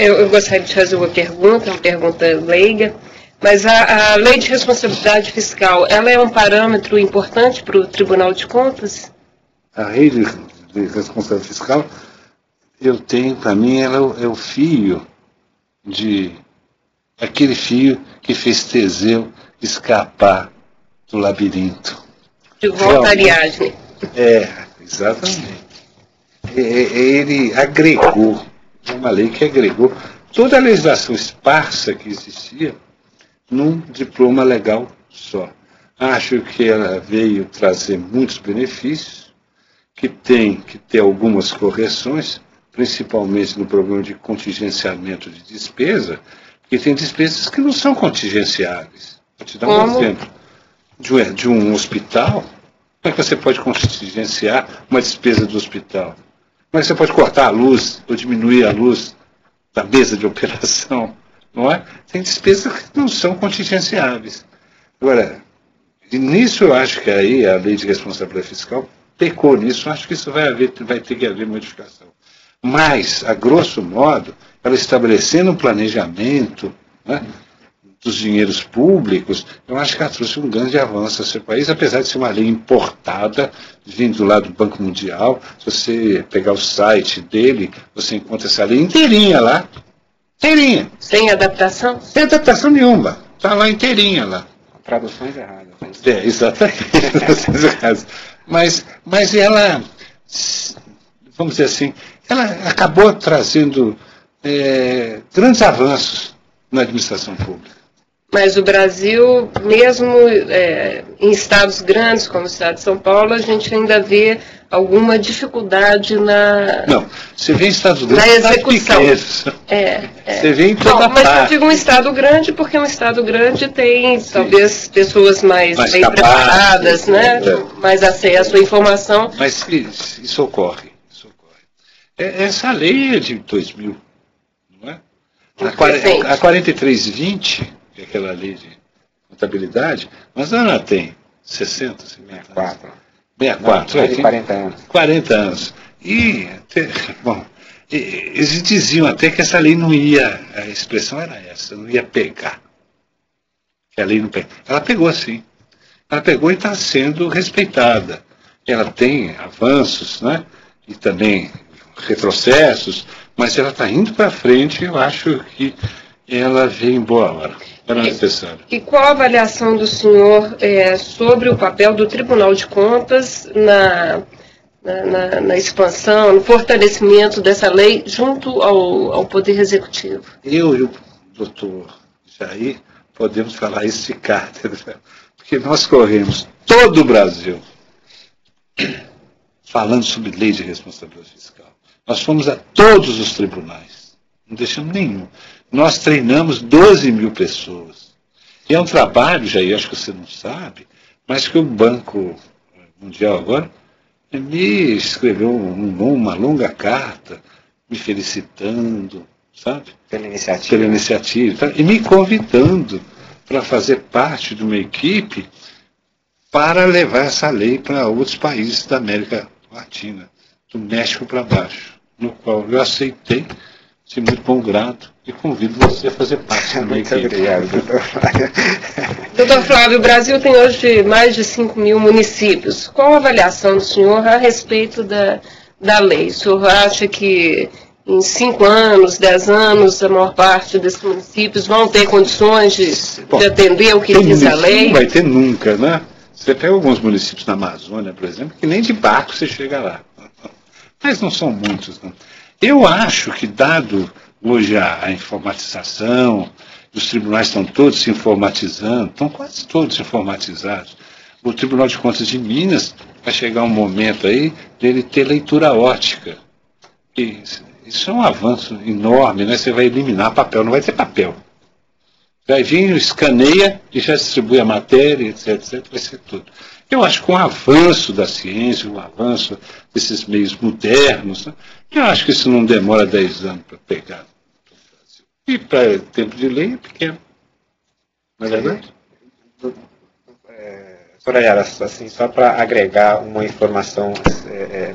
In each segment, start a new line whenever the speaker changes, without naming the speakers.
Eu gostaria de fazer uma pergunta leiga, mas a lei de responsabilidade fiscal, ela é um parâmetro importante para o Tribunal de Contas?
A lei de responsabilidade fiscal, eu tenho, para mim, ela é o fio aquele fio que fez Teseu escapar do labirinto.
De volta a Ariadne.
Exatamente. Ele agregou, uma lei que agregou toda a legislação esparsa que existia num diploma legal só. Acho que ela veio trazer muitos benefícios, que tem que ter algumas correções, principalmente no problema de contingenciamento de despesa, porque tem despesas que não são contingenciáveis. Vou te dar um exemplo. De um hospital, como é que você pode contingenciar uma despesa do hospital? Como é que você pode cortar a luz ou diminuir a luz da mesa de operação? Não é? Tem despesas que não são contingenciáveis. Agora, nisso eu acho que aí a lei de responsabilidade fiscal pecou nisso, acho que isso vai ter que haver modificação. Mas, a grosso modo, ela estabelecendo um planejamento, né, dos dinheiros públicos, eu acho que ela trouxe um grande avanço ao seu país, apesar de ser uma lei importada, vindo lá do Banco Mundial. Se você pegar o site dele, você encontra essa lei inteirinha lá. Inteirinha.
Sem adaptação?
Sem adaptação nenhuma. Está lá inteirinha lá.
Traduções erradas.
Exatamente. Mas ela, vamos dizer assim, ela acabou trazendo grandes avanços na administração pública.
Mas o Brasil, mesmo em estados grandes, como o estado de São Paulo, a gente ainda vê alguma dificuldade na...
Não, você vê em estados grandes,
na execução.
Você vê em toda
mas
parte.
eu digo um estado grande porque um estado grande tem, talvez, pessoas mais bem preparadas, né? Mais acesso à informação.
Mas isso ocorre. Essa lei é de 2000, não é? A 4320, que é aquela lei de contabilidade, mas ela tem 60,
64.
64,
tem 40 anos.
40 anos. E, eles diziam até que essa lei não ia, a expressão era essa, não ia pegar. Que a lei não pega. Ela pegou sim. Ela pegou e está sendo respeitada. Ela tem avanços, né? E também retrocessos, mas ela está indo para frente. Eu acho que ela veio em boa hora. Era necessário.
E qual a avaliação do senhor sobre o papel do Tribunal de Contas na expansão, no fortalecimento dessa lei junto ao Poder Executivo?
Eu e o doutor Jair podemos falar isso de cátedra, porque nós corremos todo o Brasil falando sobre lei de responsabilidade fiscal. Nós fomos a todos os tribunais, não deixamos nenhum. Nós treinamos 12 mil pessoas. E é um trabalho, Jair, acho que você não sabe, mas que o Banco Mundial agora me escreveu uma longa carta, me felicitando, sabe?
Pela iniciativa.
E me convidando para fazer parte de uma equipe para levar essa lei para outros países da América Latina, do México para baixo, no qual eu aceitei, de muito bom grado, e convido você a fazer parte da minha equipe.
Muito obrigado, doutor Flávio.
Doutor Flávio, o Brasil tem hoje mais de 5 mil municípios. Qual a avaliação do senhor a respeito da lei? O senhor acha que em 5 anos, 10 anos, a maior parte desses municípios vão ter condições de atender o que diz a lei?
Não vai ter nunca, né? Você pega alguns municípios na Amazônia, por exemplo, que nem de barco você chega lá. Mas não são muitos, não. Eu acho que, dado hoje a informatização, os tribunais estão todos se informatizando, estão quase todos informatizados. O Tribunal de Contas de Minas vai chegar um momento aí dele ter leitura ótica. E isso é um avanço enorme, né? Você vai eliminar papel, não vai ter papel. Vai vir, escaneia e já distribui a matéria, etc, vai ser tudo. Eu acho que com o avanço da ciência, o avanço desses meios modernos, né, eu acho que isso não demora 10 anos para pegar. E para tempo de lei é pequeno. Não é verdade?
Doutora Yara, assim, só para agregar uma informação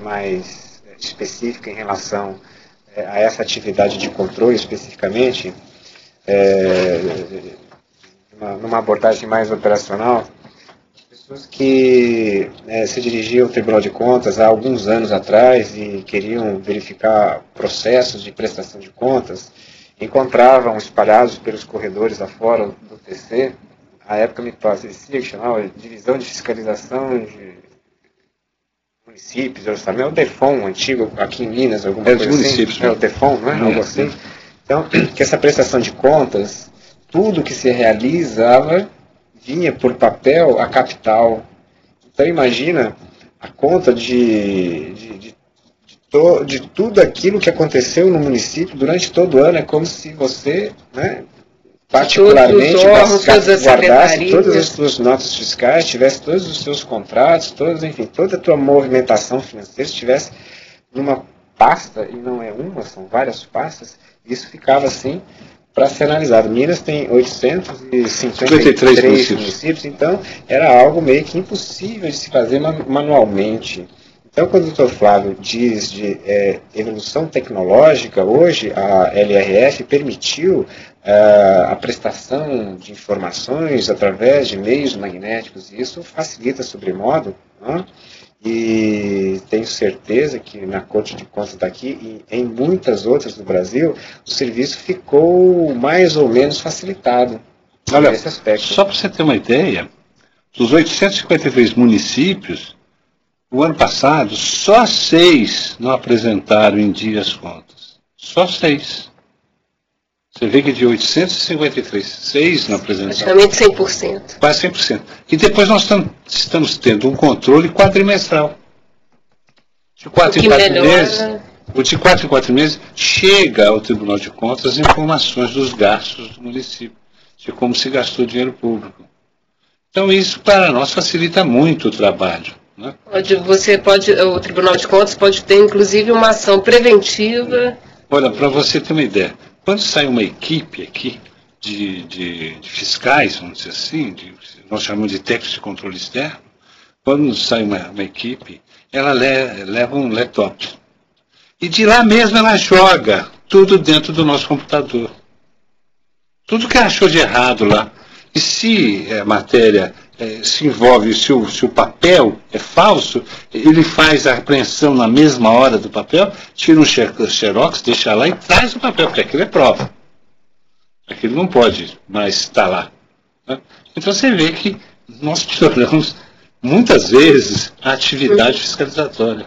mais específica em relação a essa atividade de controle especificamente, numa abordagem mais operacional, pessoas que se dirigiam ao Tribunal de Contas há alguns anos atrás e queriam verificar processos de prestação de contas, encontravam espalhados pelos corredores afora do TC, à época me parecia que chamava Divisão de Fiscalização de Municípios, o DEFON antigo, aqui em Minas, alguma coisa
municípios,
assim, o DEFON, não é? Algo assim. Então, que essa prestação de contas, tudo que se realizava vinha por papel a capital. Então imagina a conta de tudo aquilo que aconteceu no município durante todo o ano. É como se você, né, particularmente, guardasse todas as suas notas fiscais, tivesse todos os seus contratos, enfim, toda a tua movimentação financeira, estivesse numa pasta, e não é uma, são várias pastas, isso ficava assim para ser analisado. Minas tem 853 municípios, então era algo meio que impossível de se fazer manualmente. Então, quando o doutor Flávio diz de evolução tecnológica, hoje a LRF permitiu a prestação de informações através de meios magnéticos, e isso facilita sobremodo, né? E tenho certeza que na Corte de Contas daqui e em muitas outras do Brasil, o serviço ficou mais ou menos facilitado.
Olha,
nesse aspecto.
Só para você ter uma ideia, dos 853 municípios, o ano passado, só 6 não apresentaram em dia as contas. Só 6. Você vê que de 853, 6 não apresentaram.
Praticamente 100%.
Quase 100%. E depois nós estamos tendo um controle quadrimestral. De 4 em 4 meses, o de 4 em 4 meses, chega ao Tribunal de Contas informações dos gastos do município, de como se gastou dinheiro público. Então isso para nós facilita muito o trabalho. Né?
O Tribunal de Contas pode ter inclusive uma ação preventiva.
Olha, para você ter uma ideia, quando sai uma equipe aqui de fiscais, vamos dizer assim, nós chamamos de técnicos de controle externo, quando sai uma equipe, ela leva um laptop. E de lá mesmo ela joga tudo dentro do nosso computador. Tudo que achou de errado lá. E se a matéria se envolve, se o papel é falso, ele faz a apreensão na mesma hora do papel, tira um xerox, deixa lá e traz o papel, porque aquilo é prova. Aquilo não pode mais estar lá. Né? Então você vê que nós pioramos muitas vezes a atividade fiscalizatória.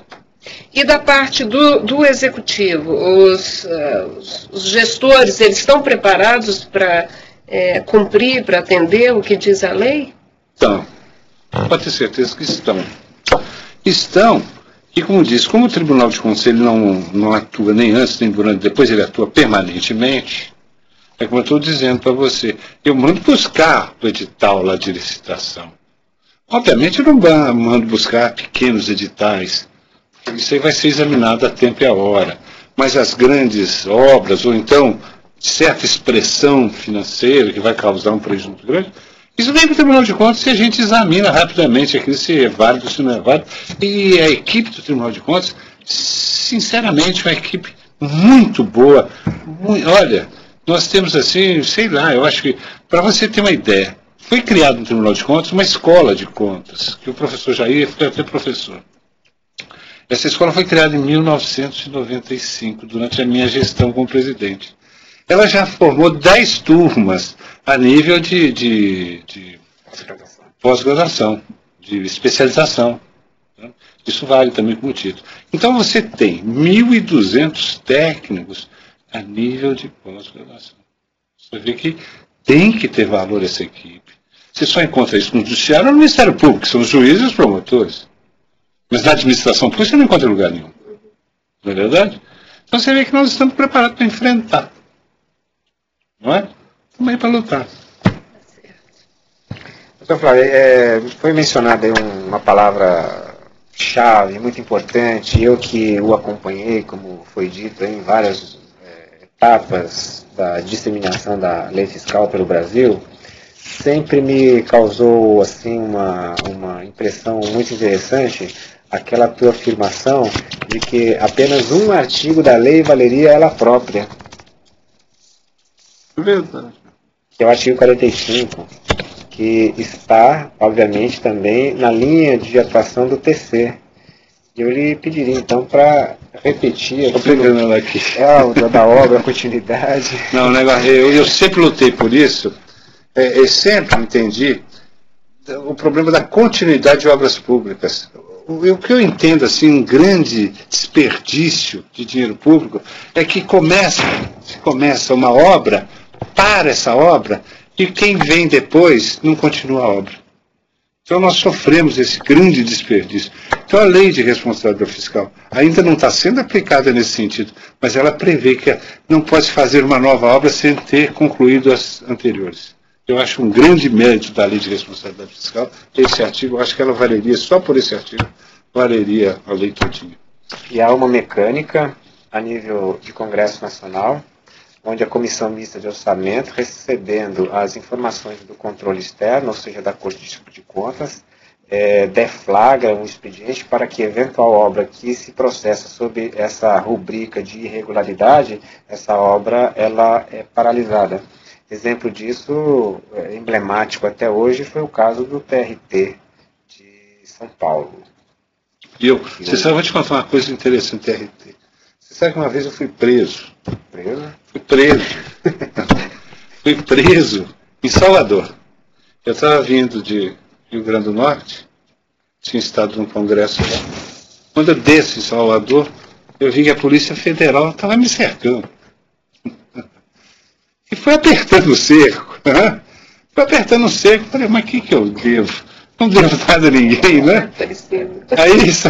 E da parte do executivo, os gestores, eles estão preparados para cumprir, para atender o que diz a lei?
Então, pode ter certeza que estão. Estão, e como diz, como o Tribunal de Contas ele não atua nem antes, nem durante, depois ele atua permanentemente, é como eu estou dizendo para você, eu mando buscar o edital lá de licitação. Obviamente eu não mando buscar pequenos editais, isso aí vai ser examinado a tempo e a hora, mas as grandes obras, ou então certa expressão financeira que vai causar um prejuízo muito grande, isso vem para o Tribunal de Contas e a gente examina rapidamente aquilo se é válido, se não é válido. E a equipe do Tribunal de Contas, sinceramente, uma equipe muito boa. Olha, nós temos assim, sei lá, eu acho que, para você ter uma ideia, foi criado no Tribunal de Contas uma escola de contas, que o professor Jair foi até professor. Essa escola foi criada em 1995, durante a minha gestão como presidente. Ela já formou 10 turmas a nível de pós-graduação, de especialização. Né? Isso vale também como título. Então você tem 1.200 técnicos a nível de pós-graduação. Você vê que tem que ter valor essa equipe. Você só encontra isso no Judiciário ou no Ministério Público, que são os juízes e os promotores. Mas na administração pública você não encontra em lugar nenhum. Não é verdade? Então você vê que nós estamos preparados para enfrentar. Não é? Também para lutar.
Doutor Flávio, foi mencionada aí uma palavra-chave muito importante, eu que o acompanhei, como foi dito, em várias etapas da disseminação da lei fiscal pelo Brasil, sempre me causou assim, uma impressão muito interessante aquela tua afirmação de que apenas um artigo da lei valeria ela própria.
Verdade.
Que é o artigo 45, que está, obviamente, também na linha de atuação do TC. Eu lhe pediria, então, para repetir...
Estou pegando ela aqui.
Da obra, a continuidade.
Não, negócio, eu sempre lutei por isso. Eu sempre entendi o problema da continuidade de obras públicas. O que eu entendo, assim, um grande desperdício de dinheiro público é que se começa uma obra, para essa obra, e quem vem depois não continua a obra. Então nós sofremos esse grande desperdício. Então a lei de responsabilidade fiscal ainda não está sendo aplicada nesse sentido, mas ela prevê que não pode fazer uma nova obra sem ter concluído as anteriores. Eu acho um grande mérito da lei de responsabilidade fiscal. Esse artigo, eu acho que ela valeria, só por esse artigo, valeria a lei todinha.
E há uma mecânica a nível de Congresso Nacional, onde a Comissão Mista de Orçamento, recebendo as informações do controle externo, ou seja, da Corte de Contas, deflagra um expediente para que eventual obra que se processa sob essa rubrica de irregularidade, essa obra ela é paralisada. Exemplo disso, emblemático até hoje, foi o caso do TRT de São Paulo.
Você sabe, eu vou te contar uma coisa interessante do TRT. Você sabe que uma vez eu fui preso.
Preso?
Fui preso. Fui preso em Salvador. Eu estava vindo de Rio Grande do Norte, tinha estado num congresso lá. Quando eu desço em Salvador, eu vi que a Polícia Federal estava me cercando. E foi apertando o cerco. Foi apertando o cerco. Falei, mas o que eu devo? Não devo nada a ninguém, né? Aí isso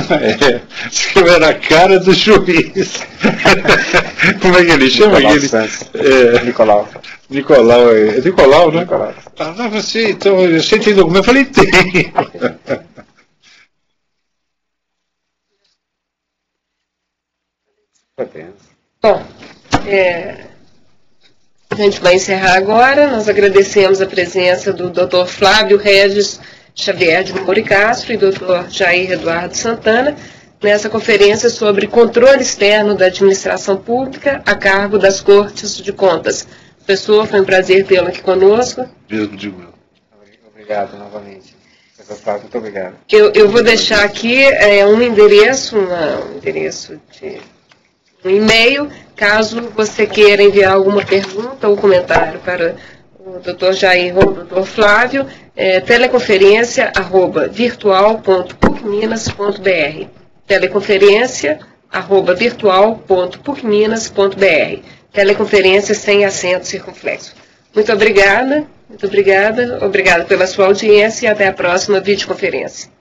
disse que eu era a cara do juiz. Como é que ele chama?
Nicolau.
Nicolau, Nicolau, né?
Nicolau.
Ah, você tem documento? Eu falei, tem.
Bom, a gente vai encerrar agora. Nós agradecemos a presença do Dr. Flávio Regis Xavier de Moura e Castro e Dr. Jair Eduardo Santana, nessa conferência sobre controle externo da administração pública a cargo das Cortes de Contas. Professor, foi um prazer tê-lo aqui conosco.
Mesmo digo eu.
Obrigado novamente. Professor Flávio, muito obrigado.
Eu vou deixar aqui um endereço, um e-mail, caso você queira enviar alguma pergunta ou comentário para o Dr. Jair ou o Dr. Flávio, teleconferência@virtual.pucminas.br. teleconferência@virtual.pucminas.br. Teleconferência sem acento circunflexo. Muito obrigada pela sua audiência e até a próxima videoconferência.